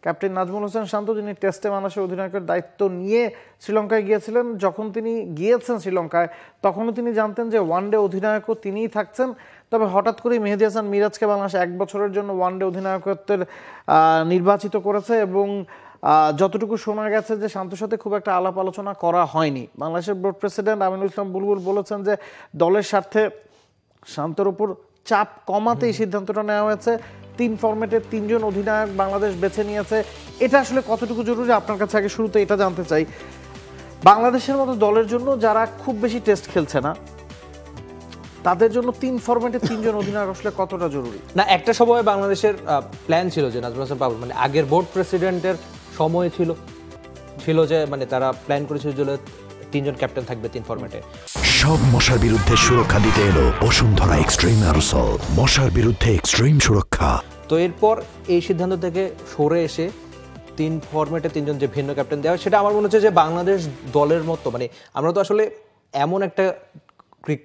Captain Nazmul Hossain শান্ত, যিনি টেস্টে বাংলাদেশের অধিনায়কের দায়িত্ব নিয়ে শ্রীলঙ্কায় গিয়েছিলেন। যখন তিনি গিয়েছেন শ্রীলঙ্কায় তখনও তিনি জানতেন যে ওয়ানডে অধিনায়কও তিনিই থাকছেন। তবে হঠাৎ করেই মেহেদী হাসান মিরাজকে বাংলাদেশ 1 বছরের জন্য ওয়ানডে অধিনায়কত্বের নির্বাচিত করেছে এবং যতটুকু শোনা গেছে যে শান্তর সাথে খুব একটা আলাপ আলোচনা করা হয়নি। বাংলাদেশের বোর্ড প্রেসিডেন্ট আমিনুল ইসলাম বুলবুল বলেছেন যে দলের স্বার্থে শান্তর উপর চাপ কমাতে এই সিদ্ধান্তটা নেওয়া হয়েছে। 3 ফরম্যাটে 3 জন অধিনায়ক বাংলাদেশ বেছে নিয়েছে। এটা আসলে কতটুকু জরুরি আপনার কাছে আগে শুরুতে এটা জানতে চাই। বাংলাদেশের মতো দলের জন্য যারা খুব বেশি টেস্ট খেলছে না তাদের জন্য 3 ফরম্যাটে 3 জন অধিনায়ক আসলে কতটা জরুরি? না, একটা সময় বাংলাদেশের প্ল্যান ছিল যে নাজমুল হাসান পাবল, মানে আগের বোর্ড প্রেসিডেন্টের সময় ছিল যে মানে তারা প্ল্যান করেছিল যে 3 জন ক্যাপ্টেন থাকবে 3 ফরম্যাটে। সব মশার বিরুদ্ধে সুরক্ষা দিতে এলো বসুন্ধরা এক্সট্রিম অ্যারোসল, মশার বিরুদ্ধে এক্সট্রিম সুরক্ষা। তো এরপর এই সিদ্ধান্ত থেকে সরে এসে 3 ফরম্যাটে 3 জন যে ভিন্ন ক্যাপ্টেন দেওয়া, সেটা আমার মনে হচ্ছে যে বাংলাদেশ দলের মতো, মানে আমরা তো আসলে এমন একটা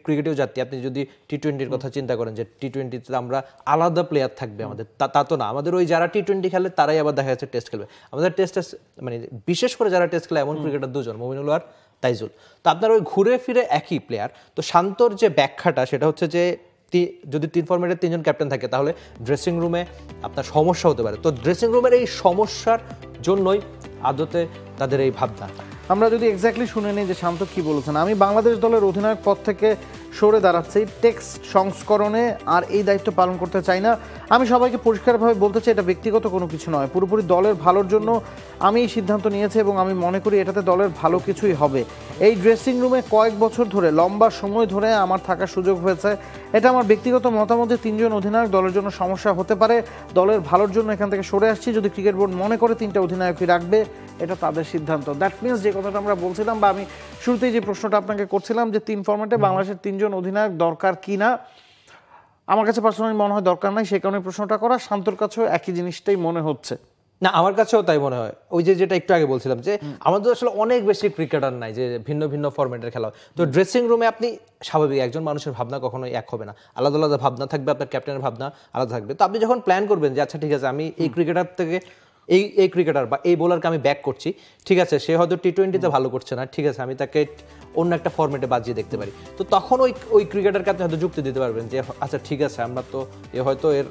ক্রিকেটেও জাতি, আপনি যদি টি-20-র কথা চিন্তা করেন যে টি-20-তে আমরা আলাদা প্লেয়ার থাকবে আমাদের, তা তো না। আমাদের ওই যারা টি-20 খেলে তারাই আবার দেখা যাচ্ছে টেস্ট খেলবে। আমাদের টেস্ট মানে বিশেষ করে যারা টেস্ট খেলে এমন ক্রিকেটার 2 জন, মুমিনুল আর তাইজুল। তো আপনার ওই ঘুরে ফিরে একই প্লেয়ার। তো শান্তর যে ব্যাখ্যাটা সেটা হচ্ছে যে যদি 3 ফরম্যাটে 3 জন ক্যাপ্টেন থাকে তাহলে ড্রেসিং রুমে আপনার সমস্যা হতে পারে। তো ড্রেসিং রুমের এই সমস্যার জন্যই আদতে তাদের এই ভাবনা। আমরা যদি এক্স্যাক্টলি শুনে নিই যে শান্ত কি বলেছেন। আমি বাংলাদেশ দলের অধিনায়ক পদ থেকে সরে দাঁড়াচ্ছি, টেক্সট সংস্করণে আর এই দায়িত্ব পালন করতে চাই না। আমি সবাইকে পরিষ্কারভাবে বলতে চাই এটা ব্যক্তিগত কোনো কিছু নয়, পুরোপুরি দলের ভালোর জন্য আমি এই সিদ্ধান্ত নিয়েছি এবং আমি মনে করি এটাতে দলের ভালো কিছুই হবে। এই ড্রেসিং রুমে কয়েক বছর ধরে, লম্বা সময় ধরে আমার থাকার সুযোগ হয়েছে। এটা আমার ব্যক্তিগত মতামত যে 3 জন অধিনায়ক দলের জন্য সমস্যা হতে পারে। দলের ভালোর জন্য এখান থেকে সরে আসছি। যদি ক্রিকেট বোর্ড মনে করে 3টা অধিনায়কই রাখবে, এটা তাদের সিদ্ধান্ত। দ্যাট মিনস যে কথাটা আমরা বলছিলাম বা আমি শুরুতেই যে প্রশ্নটা আপনাকে করছিলাম যে 3 ফরম্যাটে বাংলাদেশের 3 জন অধিনায়ক দরকার কি না, আমার কাছে পার্সোনালি মনে হয় দরকার নাই। সেই কারণে প্রশ্নটা করা। শান্তর কাছেও একই জিনিসটাই মনে হচ্ছে। না, আমার কাছেও তাই মনে হয়। ওই যেটা একটু আগে বলছিলাম যে আমাদের আসলে অনেক বেশি ক্রিকেটার নাই যে ভিন্ন ভিন্ন ফরম্যাটের খেলা হয়। তো ড্রেসিং রুমে আপনি স্বাভাবিক একজন মানুষের ভাবনা কখনোই এক হবে না, আলাদা আলাদা ভাবনা থাকবে, আপনার ক্যাপ্টেনের ভাবনা আলাদা থাকবে। তো আপনি যখন প্ল্যান করবেন যে আচ্ছা ঠিক আছে আমি এই ক্রিকেটার থেকে এই ক্রিকেটার বা এই বোলারকে আমি ব্যাক করছি, ঠিক আছে সে হয়তো টি-20-তে ভালো করছে না, ঠিক আছে আমি তাকে অন্য একটা ফরম্যাটে বাজিয়ে দেখতে পারি। তো তখন ওই ক্রিকেটারকে আপনি হয়তো যুক্তি দিতে পারবেন যে আচ্ছা ঠিক আছে আমরা তো হয়তো এর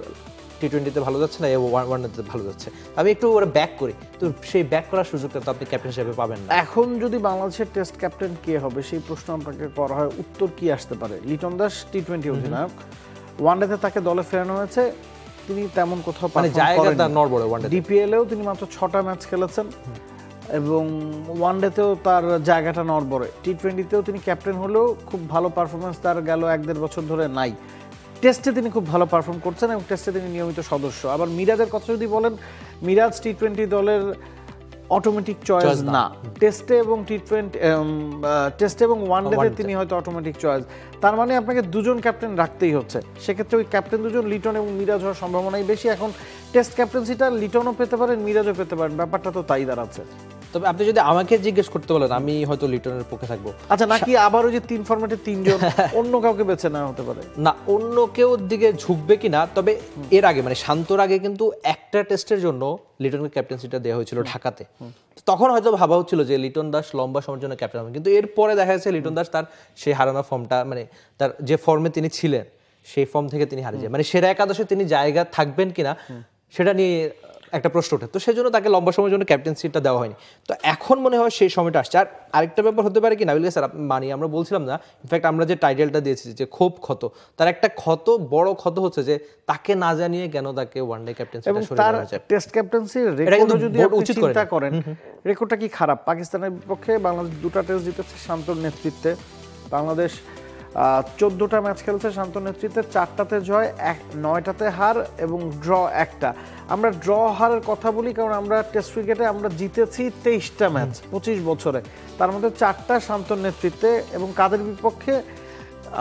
টি-20-তে ভালো যাচ্ছে না, ওয়ানডেতে ভালো যাচ্ছে, আমি একটু ওরা ব্যাক করি। তো সেই ব্যাক করার সুযোগটা তো আপনি ক্যাপ্টেন হিসেবে পাবেন না। এখন যদি বাংলাদেশের টেস্ট ক্যাপ্টেন কে হবে সেই প্রশ্ন আপনাকে করা হয়, উত্তর কি আসতে পারে? লিটন দাস টি-20 অধিনায়ক, ওয়ানডেতে তাকে দলে ফেরানো হয়েছে, তিনি তেমন কোথাও জায়গাটা নড়বড়ে। ওয়ানডে ডিপিএলেও তিনি মাত্র 6টা ম্যাচ খেলেছেন এবং ওয়ানডেতেও তার জায়গাটা নড়বড়ে। টি-20-তেও তিনি ক্যাপ্টেন হলেও খুব ভালো পারফরমেন্স তার গেল 1-1.5 বছর ধরে নাই। টেস্টে তিনি খুব ভালো পারফর্ম করছেন এবং টেস্টে তিনি নিয়মিত সদস্য। আবার মিরাজের কথা যদি বলেন, মিরাজ টি-20 দলের অটোমেটিক চয়েস না। টেস্টে এবং টেস্টে এবং ওয়ানডেতে তিনি হয়তো অটোমেটিক চয়েস। তার মানে আপনাকে 2 জন ক্যাপ্টেন রাখতেই হচ্ছে। সেক্ষেত্রে ওই ক্যাপ্টেন 2 জন লিটন এবং মিরাজ হওয়ার সম্ভাবনাই বেশি। এখন টেস্ট ক্যাপ্টেন্সিটা লিটনও পেতে পারেন, মিরাজও পেতে পারেন, ব্যাপারটা তো তাই দাঁড়াচ্ছে। তবে আপনি যদি আমাকে জিজ্ঞেস করতে বলেন আমি হয়তো লিটনের পক্ষে থাকবো। আচ্ছা, নাকি আবার ওই যে 3 ফরম্যাটে 3 জন অন্য কাউকে বেছে নেওয়া হতে পারে? না, অন্য কেউ দিকে ঝুঁকবে কিনা। তবে এর আগে মানে শান্তর আগে কিন্তু একটা টেস্টের জন্য লিটনকে ক্যাপ্টেন্সিটা দেওয়া হয়েছিল ঢাকাতে। তখন হয়তো ভাবা হচ্ছিল যে লিটন দাস লম্বা সময়ের জন্য ক্যাপ্টেন হবে, কিন্তু এরপরে দেখা যাচ্ছে লিটন দাস তার সেই হারানো ফর্মটা, মানে তার যে ফর্মে তিনি ছিলেন সেই ফর্ম থেকে তিনি হারিয়ে যায়, মানে সেরা একাদশে তিনি জায়গা থাকবেন কিনা সেটা নিয়ে একটা প্রশ্ন ওঠে। তো সেই জন্য তাকে লম্বা সময়ের জন্য ক্যাপ্টেন্সিটা দেওয়া হয়নি। তো এখন মনে হয় সেই সময়টা আসছে। আর আরেকটা ব্যাপার হতে পারে কি নাবিল স্যার, মানে আমরা বলছিলাম না, ইনফ্যাক্ট আমরা যে টাইটেলটা দিয়েছি যে খুব ক্ষত, তার একটা বড় ক্ষত হচ্ছে যে তাকে না জানিয়ে কেন তাকে ওয়ানডে ক্যাপ্টেন্সিটা সরিয়ে দেওয়া হয়েছে। টেস্ট ক্যাপ্টেন্সির রেকর্ড যদি আপনি চিন্তা করেন, রেকর্ডটা কি খারাপ? পাকিস্তানের বিপক্ষে বাংলাদেশ 2টা টেস্ট জিতেছে শান্তর নেতৃত্বে। বাংলাদেশ 14টা ম্যাচ খেলছে শান্তর নেতৃত্বে, 4টাতে জয়, 9টাতে হার এবং ড্র 1টা। আমরা ড্র হারের কথা বলি কারণ আমরা টেস্ট ক্রিকেটে আমরা জিতেছি 23টা ম্যাচ 25 বছরে, তার মধ্যে 4টা শান্তর নেতৃত্বে। এবং কাদের বিপক্ষে?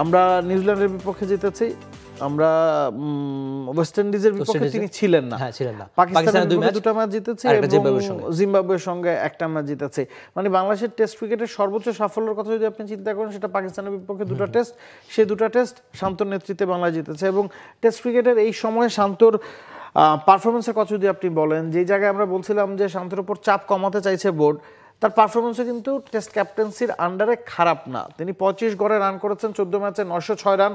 আমরা নিউজিল্যান্ডের বিপক্ষে জিতেছি, আমরা ওয়েস্ট ইন্ডিজের বিপক্ষে তিনি ছিলেন না, পাকিস্তানের 2টা ম্যাচ জিতেছি এবং জিম্বাবুয়ের সঙ্গে 1টা ম্যাচ জিতেছি। মানে বাংলাদেশের টেস্ট ক্রিকেটের সর্বোচ্চ সাফল্যের কথা যদি আপনি চিন্তা করেন, সেটা পাকিস্তানের বিপক্ষে 2টা টেস্ট, সেই 2টা টেস্ট শান্তর নেতৃত্বে বাংলাদেশ জিতেছে। এবং টেস্ট ক্রিকেটের এই সময়ে শান্তর পারফরমেন্সের কথা যদি আপনি বলেন, যে জায়গায় আমরা বলছিলাম যে শান্তর উপর চাপ কমাতে চাইছে বোর্ড, তার পারফরমেন্সও কিন্তু টেস্ট ক্যাপ্টেন্সির আন্ডারে খারাপ না। তিনি 25 গড়ে রান করেছেন, 14 ম্যাচে 906 রান,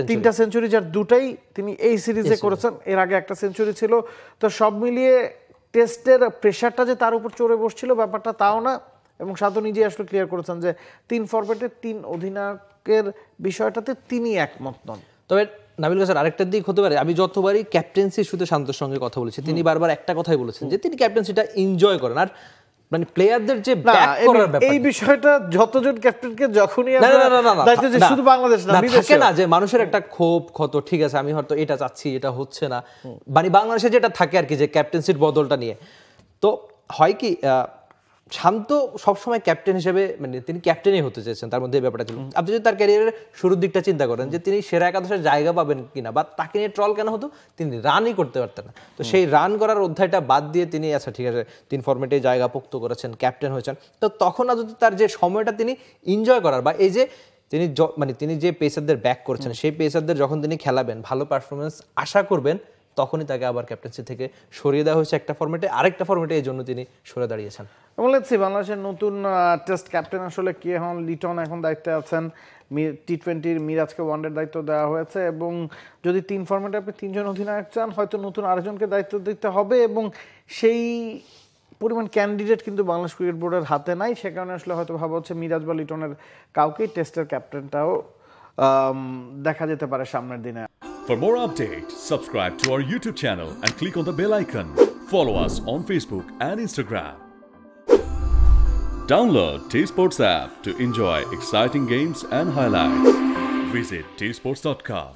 3টা সেঞ্চুরি, যার 2টাই তিনি এই সিরিজে করেছেন, এর আগে একটা সেঞ্চুরি ছিল। তো সব মিলিয়ে টেস্টের প্রেশারটা যে তার উপর চড়ে বসছিল ব্যাপারটা তাও না। এবং শান্ত নিজেই আসলে ক্লিয়ার করেছেন যে 3 ফরম্যাটে 3 অধিনায়কের বিষয়টাতে তিনি একমত নন। তবে নাবিল স্যার আরেকটা দিক হতে পারে, আমি যতবারই ক্যাপ্টেন্সি শুধু শান্তর সঙ্গে কথা বলেছি, তিনি বারবার একটা কথাই বলেছেন যে তিনি ক্যাপ্টেন্সিটা এনজয় করেন। আর মানে প্লেয়ারদের যে ব্যাক করার ব্যাপার, এই বিষয়টা যতজন ক্যাপ্টেনকে যখনই দায়িত্ব যে শুধু বাংলাদেশ না, থাকে না যে মানুষের একটা ক্ষোভ ক্ষত, ঠিক আছে আমি হয়তো এটা চাচ্ছি এটা হচ্ছে না, মানে বাংলাদেশে যেটা থাকে আর কি, যে ক্যাপ্টেন্সির বদলটা নিয়ে। তো হয় কি, শান্ত সবসময় ক্যাপ্টেন হিসেবে, মানে তিনি ক্যাপ্টেনই হতে চেয়েছেন, তার মধ্যে এই ব্যাপারটা ছিল। আপনি যদি তার ক্যারিয়ারের শুরুর দিকটা চিন্তা করেন যে তিনি সেরা একাদশের জায়গা পাবেন কিনা, বা তাকে নিয়ে ট্রল কেন হতো, তিনি রানই করতে পারতেন না। তো সেই রান করার অধ্যায়টা বাদ দিয়ে তিনি আচ্ছা ঠিক আছে 3 ফরম্যাটে জায়গা পোক্ত করেছেন, ক্যাপ্টেন হয়েছেন, তো তখন না যদি তার যে সময়টা তিনি এনজয় করার, বা এই যে তিনি মানে তিনি যে পেসারদের ব্যাক করছেন, সেই পেসারদের যখন তিনি খেলাবেন, ভালো পারফরমেন্স আশা করবেন, তখনই তাকে আবার ক্যাপ্টেন্সি থেকে সরিয়ে দেওয়া হয়েছে একটা ফরম্যাটে, আরেকটা ফরম্যাটে এই জন্য তিনি সরে দাঁড়িয়েছেন। বলেছি বাংলাদেশের নতুন টেস্ট ক্যাপ্টেন আসলে কে হন, লিটন এখন দায়িত্বে আছেন, টি20 মিরাজকে ওয়ানডের দায়িত্ব দেওয়া হয়েছে। এবং যদি 3 ফরম্যাটে আপনি 3 জন অধিনায়ক চান, হয়তো নতুন আরেকজনকে দায়িত্ব দিতে হবে, এবং সেই পরিমাণ ক্যান্ডিডেট কিন্তু বাংলাদেশ ক্রিকেট বোর্ডের হাতে নাই। সে কারণে আসলে হয়তো ভাবা হচ্ছে মিরাজ বা লিটনের কাউকেই টেস্টের ক্যাপ্টেনটাও দেখা যেতে পারে সামনের দিনে। For more updates, subscribe to our YouTube channel and click on the bell icon. Follow us on Facebook and Instagram. Download T-Sports app to enjoy exciting games and highlights. Visit tsports.com.